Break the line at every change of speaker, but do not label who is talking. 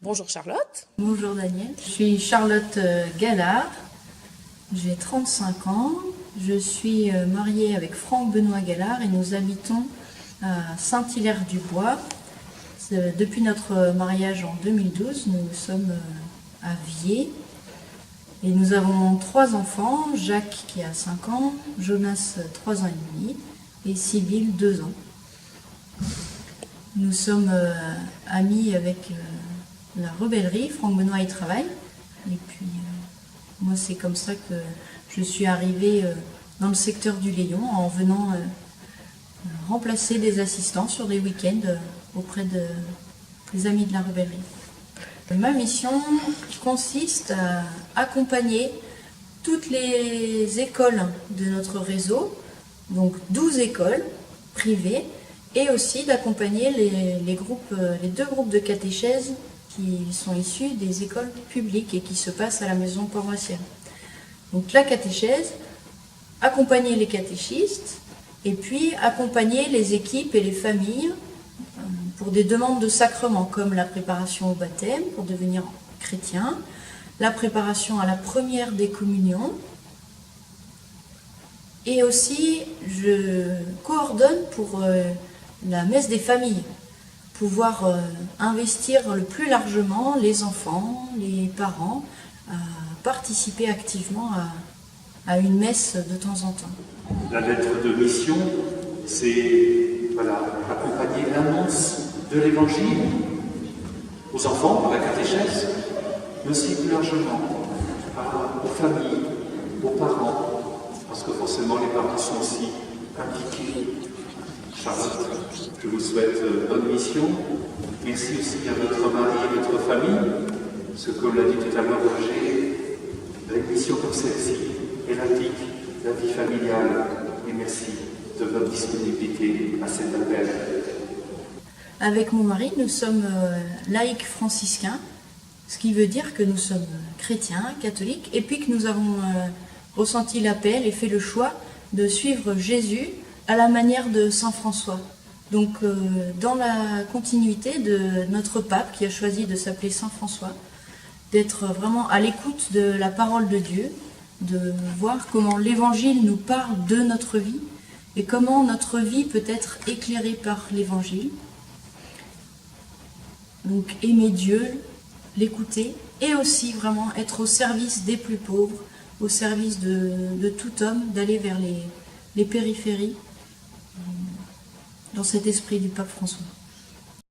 Bonjour Charlotte.
Bonjour Daniel. Je suis Charlotte Gallard, j'ai 35 ans. Je suis mariée avec Franck Benoît Gallard et nous habitons à Saint-Hilaire-du-Bois. Depuis notre mariage en 2012, nous sommes à Viers. Et nous avons 3 enfants, Jacques qui a 5 ans, Jonas 3 ans et demi et Sybille 2 ans. Nous sommes amis avec la rebellerie, Franck Benoît y travaille. Et puis moi c'est comme ça que je suis arrivée dans le secteur du Léon en venant remplacer des assistants sur des week-ends auprès des amis de la rebellerie. Ma mission consiste à accompagner toutes les écoles de notre réseau, donc 12 écoles privées, et aussi d'accompagner les 2 groupes de catéchèses qui sont issus des écoles publiques et qui se passent à la maison paroissiale. Donc la catéchèse, accompagner les catéchistes, et puis accompagner les équipes et les familles pour des demandes de sacrements, comme la préparation au baptême pour devenir chrétien, la préparation à la première des communions, et aussi je coordonne pour la messe des familles, pouvoir investir le plus largement les enfants, les parents, à participer activement à une messe de temps en temps.
La lettre de mission, c'est accompagner l'annonce de l'Évangile aux enfants par la catéchèse, mais aussi plus largement aux familles, aux parents, parce que forcément les parents sont aussi impliqués. Charlotte, je vous souhaite bonne mission. Merci aussi à votre mari et votre famille, ce que l'a dit tout à l'heure Roger, la mission comme celle-ci, éradique la vie familiale, et merci de votre disponibilité à cet appel.
Avec mon mari, nous sommes laïcs franciscains, ce qui veut dire que nous sommes chrétiens, catholiques, et puis que nous avons ressenti l'appel et fait le choix de suivre Jésus à la manière de Saint François. Donc dans la continuité de notre pape qui a choisi de s'appeler Saint François, d'être vraiment à l'écoute de la parole de Dieu, de voir comment l'Évangile nous parle de notre vie et comment notre vie peut être éclairée par l'Évangile. Donc aimer Dieu, l'écouter et aussi vraiment être au service des plus pauvres, au service de tout homme, d'aller vers les périphéries dans cet esprit du pape François.